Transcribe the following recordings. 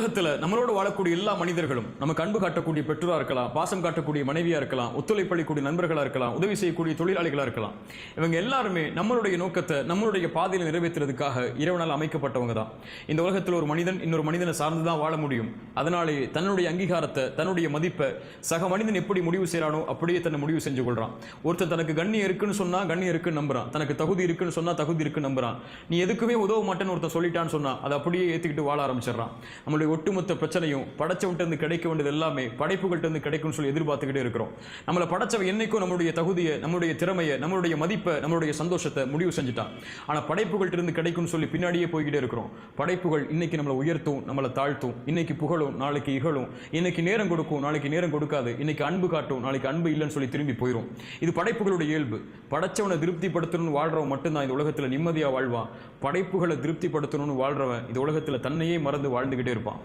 உலகத்தில் நம்மளோட வாழக்கூடிய எல்லா மனிதர்களும் நமக்கு அன்பு காட்டக்கூடிய பெற்றோராக இருக்கலாம், பாசம் காட்டக்கூடிய மனைவியாக இருக்கலாம், ஒத்துழைப்பளிக்கூடிய நண்பர்களாக இருக்கலாம், உதவி செய்யக்கூடிய தொழிலாளிகளாக இருக்கலாம். இவங்க எல்லாருமே நம்மளுடைய நோக்கத்தை நம்மளுடைய பாதையில் நிறைவேற்றுறதுக்காக இறைவனால் அமைக்கப்பட்டவங்க தான். இந்த உலகத்தில் ஒரு மனிதன் இன்னொரு மனிதனை சார்ந்து தான் வாழ முடியும். அதனாலே தன்னுடைய அங்கீகாரத்தை, தன்னுடைய மதிப்பை சக மனிதன் எப்படி முடிவு செய்யறானோ அப்படியே தன்னை முடிவு செஞ்சு கொள்றான். ஒருத்தர் தனக்கு கண்ணியம் இருக்குன்னு சொன்னா கண்ணியம் இருக்குன்னு நம்புறான், தனக்கு தகுதி இருக்குன்னு சொன்னா தகுதி இருக்குன்னு நம்புறான். நீ எதுக்குமே உதவ மாட்டேன்னு ஒருத்தர் சொல்லிட்டான்னு சொன்னா அதை அப்படியே ஏற்றுக்கிட்டு வாழ ஆரம்பிச்சிடறான். நம்மளுடைய ஒட்டுமொத்த பிரச்சனையும் படைச்சவன்ட்டு இருந்து கிடைக்க வேண்டியது எல்லாமே படைப்புகள்கிட்ட இருந்து கிடைக்கும்னு சொல்லி எதிர்பார்த்துக்கிட்டே இருக்கிறோம். நம்மளை படைச்சவன் என்னைக்கும் நம்மளுடைய தகுதியை, நம்மளுடைய திறமையை, நம்மளுடைய மதிப்பை, நம்மளுடைய சந்தோஷத்தை முடிவு செஞ்சுட்டான். ஆனால் படைப்புகள்கிட்ட இருந்து கிடைக்கும்னு சொல்லி பின்னாடியே போய்கிட்டே இருக்கிறோம். படைப்புகள் இன்னைக்கு நம்மளை உயர்த்தும், நம்மளை தாழ்த்தும், இன்னைக்கு புகழும், நாளைக்கு இகழும், இன்னைக்கு நேரம் கொடுக்கும், நாளைக்கு நேரம் கொடுக்காது, இன்னைக்கு அன்பு காட்டும், நாளைக்கு அன்பு இல்லைன்னு சொல்லி திரும்பி போயிடும். இது படைப்புகளுடைய இயல்பு. படைச்சவனை திருப்திப்படுத்தணும்னு வாழ்றவன் மட்டும்தான் இந்த உலகத்தில் நிம்மதியாக வாழ்வான். படைப்புகளை திருப்திப்படுத்தணும்னு வாழ்றவன் இந்த உலகத்தில் தன்னையே மறந்து வாழ்ந்துகிட்டே இருப்பான்.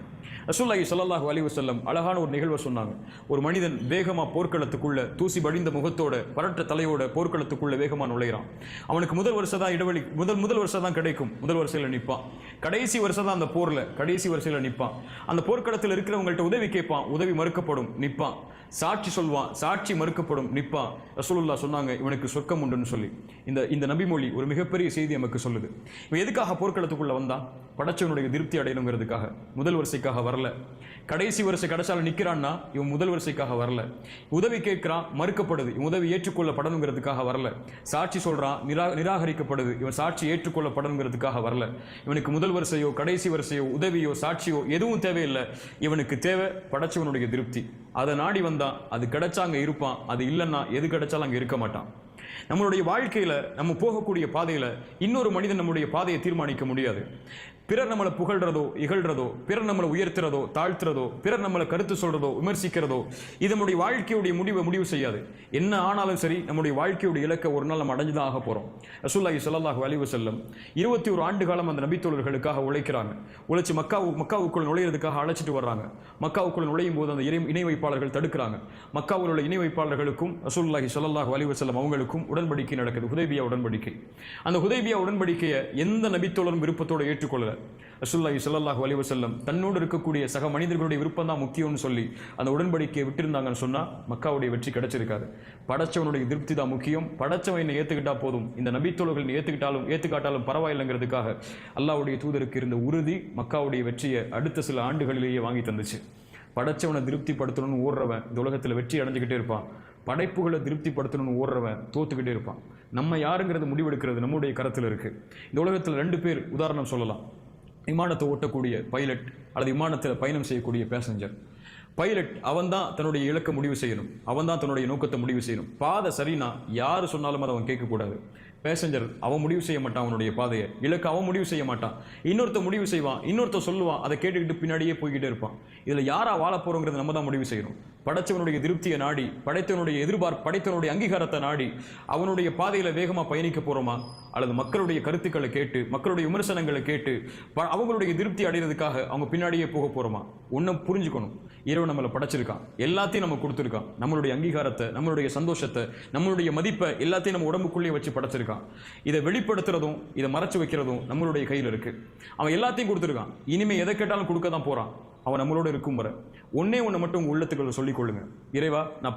ரசூலுல்லாஹி ஸல்லல்லாஹு அலைஹி வஸல்லம் அழகான ஒரு நிகழ்வை சொன்னாங்க. ஒரு மனிதன் வேகமா போர்க்களத்துக்குள்ள தூசி படிந்த முகத்தோட பரட்ட தலையோட போர்க்களத்துக்குள்ள வேகமா நுழைகிறான். அவனுக்கு முதல் வருஷம் தான் இடைவெளி, முதல் வருஷம் தான் கிடைக்கும், முதல் வரிசையில் நிற்பான். கடைசி வருஷம் தான் அந்த போர்ல கடைசி வரிசையில் நிற்பான். அந்த போர்க்களத்தில் இருக்கிறவங்கள்ட்ட உதவி கேட்பான், உதவி மறுக்கப்படும், நிற்பான். சாட்சி சொல்வான், சாட்சி மறுக்கப்படும், நிற்பான். ரசூலுல்லாஹ் சொன்னாங்க இவனுக்கு சொர்க்கம் உண்டுன்னு சொல்லி. இந்த நபிமொழி ஒரு மிகப்பெரிய செய்தி நமக்கு சொல்லுது. இவன் எதுக்காக போர்க்களத்துக்குள்ள வந்தான்? படைச்சவனுடைய திருப்தி அடையணுங்கிறதுக்காக. முதல் வரிசைக்காக வரல. கடைசி வரிசை கடைசால நிற்கிறான்னா இவன் முதல் வரிசைக்காக வரல. உதவி கேட்கிறான், மறுக்கப்படுது, இவன் உதவி ஏற்றுக்கொள்ளப்படணுங்கிறதுக்காக வரல. சாட்சி சொல்றான், நிராகரிக்கப்படுது, இவன் சாட்சி ஏற்றுக்கொள்ளப்படணுங்கிறதுக்காக வரல. இவனுக்கு முதல் வரிசையோ கடைசி வரிசையோ உதவியோ சாட்சியோ எதுவும் தேவையில்லை. இவனுக்கு தேவை படைச்சவனுடைய திருப்தி. அதை நாடி வந்தான், அது கிடைச்சா அங்கே இருப்பான், அது இல்லைன்னா எது கிடைச்சாலும் அங்கே இருக்க மாட்டான். நம்மளுடைய வாழ்க்கையில நம்ம போகக்கூடிய பாதையில இன்னொரு மனிதன் நம்முடைய பாதையை தீர்மானிக்க முடியாது. பிறர் நம்மளை புகழ்றதோ இகழ்றதோ, பிறர் நம்மளை உயர்த்துறதோ தாழ்த்துறதோ, பிறர் நம்மளை கருத்து சொல்றதோ விமர்சிக்கிறதோ இது நம்முடைய வாழ்க்கையுடைய முடிவு செய்யாது. என்ன ஆனாலும் சரி நம்முடைய வாழ்க்கையுடைய இலக்கை ஒரு நாள் நம்ம அடைஞ்சுதான் ஆக போறோம். ரசூலுல்லாஹி ஸல்லல்லாஹு அலைஹி வஸல்லம் 21 ஆண்டு காலம் அந்த நபித்தோழர்களுக்காக உழைக்கிறாங்க. உழைச்சி மக்காவுக்குள் நுழையிறதுக்காக அழைச்சிட்டு வர்றாங்க. மக்காவுக்குள் நுழையும் போது அந்த இணை வைப்பாளர்கள் தடுக்கிறாங்க. மக்காவில் உள்ள இணை வைப்பாளர்களுக்கும் ரசூலுல்லாஹி ஸல்லல்லாஹு அலைஹி வஸல்லம் அவங்களுக்கும் உடன்படிக்கை நடக்குது, ஹுதைபியா உடன்படிக்கை. அந்த ஹுதைபியா உடன்படிக்கையை எந்த நபித்தோழரும் விருப்பத்தோடு ஏற்றுக்கொள்ளல. ரசூலுல்லாஹி ஸல்லல்லாஹு அலைஹி வஸல்லம் தன்னோடு இருக்கக்கூடிய சக மனிதர்களுடைய விருப்பம் தான் முக்கியம்னு சொல்லி அந்த உடன்படிக்கையை விட்டிருந்தாங்கன்னு சொன்னா மக்காவுடைய வெற்றி கிடைச்சிருக்காது. படைச்சவனுடைய திருப்தி தான் முக்கியம். படைச்சவன் என்னை ஏத்துக்கிட்டா போதும், இந்த நபித்தோழர்கள் ஏத்துக்காட்டாலும் பரவாயில்லைங்கிறதுக்காக அல்லாஹ்வுடைய தூதருக்கு இருந்த உறுதி மக்காவுடைய வெற்றியை அடுத்த சில ஆண்டுகளிலேயே வாங்கி தந்துச்சு. படைச்சவனை திருப்திப்படுத்தணும்னு ஓடுறவன் இந்த உலகத்தில் வெற்றி அடைஞ்சுக்கிட்டே இருப்பான். படைப்புகளை திருப்திப்படுத்தணும்னு ஓடுறவன் தோத்துக்கிட்டே இருப்பான். நம்ம யாருங்கிறது முடிவெடுக்கிறது நம்முடைய கருத்தில் இருக்கு. இந்த உலகத்தில் 2 பேர் உதாரணம் சொல்லலாம். விமானத்தை ஓட்டக்கூடிய பைலட் அல்லது விமானத்தில் பயணம் செய்யக்கூடிய பேசஞ்சர். பைலட் அவன் தான் தன்னுடைய இலக்கை முடிவு செய்யணும், அவன் தான் தன்னுடைய நோக்கத்தை முடிவு செய்யணும். பாதை சரினா யாரு சொன்னாலும் அதை அவன் கேட்கக்கூடாது. பேசஞ்சர் அவன் முடிவு செய்ய மாட்டான், அவனுடைய பாதையை இலக்கு அவன் முடிவு செய்ய மாட்டான். இன்னொருத்த முடிவு செய்வான், இன்னொருத்த சொல்லுவான், அதை கேட்டுக்கிட்டு பின்னாடியே போய்கிட்டே இருப்பான். இதில் யாரா வாழ போறோங்கிறது நம்ம தான் முடிவு செய்யணும். படைச்சவனுடைய திருப்தியை நாடி, படைத்தவனுடைய அங்கீகாரத்தை நாடி அவனுடைய பாதையில வேகமா பயணிக்க போறோமா, அல்லது மக்களுடைய கருத்துக்களை கேட்டு, மக்களுடைய விமர்சனங்களை கேட்டு அவங்களுடைய திருப்தி அடைகிறதுக்காக அவங்க பின்னாடியே போக போறோமா? ஒன்னும் புரிஞ்சுக்கணும், இறைவன் நம்மளை படைச்சிருக்கான், எல்லாத்தையும் நம்ம கொடுத்துருக்கான். நம்மளுடைய அங்கீகாரத்தை, நம்மளுடைய சந்தோஷத்தை, நம்மளுடைய மதிப்பை எல்லாத்தையும் நம்ம உடம்புக்குள்ளேயே வச்சு படைச்சிருக்கான். இதை வெளிப்படுத்துறதும் இதை மறைச்சு வைக்கிறதும் நம்மளுடைய கையில் இருக்கு. அவன் எல்லாத்தையும் கொடுத்துருக்கான், இனிமே எதை கேட்டாலும் கொடுக்க தான் போறான். அவன் நம்மளோட இருக்கும் வர ஒன்னே ஒன்று மட்டும் உங்க உள்ளத்துக்குள்ள சொல்லிக் கொள்ளுங்க. இறைவா, நான்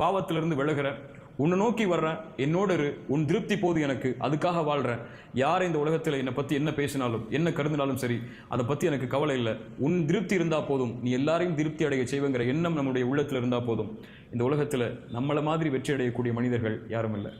பாவத்திலிருந்து விலகிறேன், உன்னை நோக்கி வர்றேன், என்னோட உன் திருப்தி போது எனக்கு, அதுக்காக வாழ்றேன். யார் இந்த உலகத்தில் என்னை பற்றி என்ன பேசினாலும் என்ன கருதினாலும் சரி, அதை பற்றி எனக்கு கவலை இல்லை. உன் திருப்தி இருந்தால் போதும், நீ எல்லாரையும் திருப்தி அடைய செய்வேங்கிற எண்ணம் நம்முடைய உள்ளத்தில் இருந்தால் போதும். இந்த உலகத்தில் நம்மளை மாதிரி வெற்றி அடையக்கூடிய மனிதர்கள் யாரும் இல்லை.